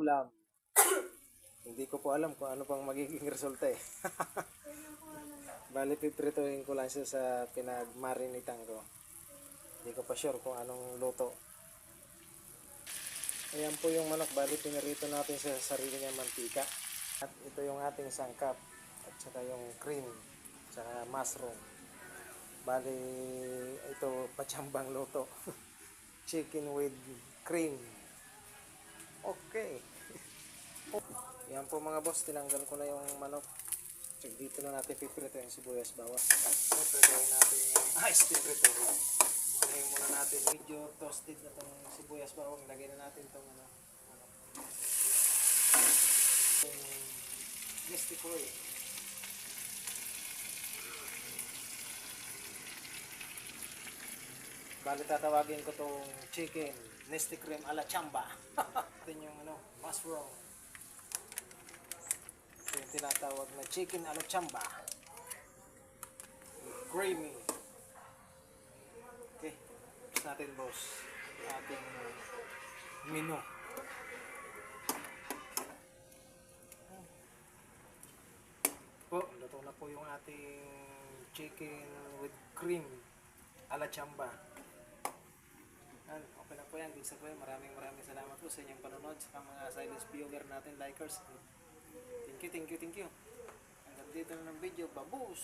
ulam. Hindi ko po alam kung ano pang magiging resulta eh. Bali, piprituhin ko lang siya sa pinagmarinitan ko. Hindi ko pa sure kung anong luto. Ayan po yung manok. Bali, pinirito natin sa sarili niyang mantika. At ito yung ating sangkap. At saka yung cream. At saka mushroom. Bali, ito patsambang luto. Chicken with cream. Okay. Yan po mga boss, tinanggal ko na yung manok. So, dito na natin piprito yung sibuyas bawang. Pipritohin natin yung piprito. Ngayon muna natin medyo toasted na itong sibuyas bawang. Lagay na natin itong manok. Yung mystic oil. Bali tatawagin ko itong chicken nesty cream a la chamba. Ito yung mushroom. Ito yung tinatawag na chicken a la chamba. Creamy. Okay. Tapos natin boss. Ating menu. Po, luto na po yung ating chicken with cream a la chamba. Okay na po yan. Big sa po yan. Maraming salamat po sa inyong panonood sa mga silence viewer natin, likers. Thank you. Hanggang dito na ng video. Babus!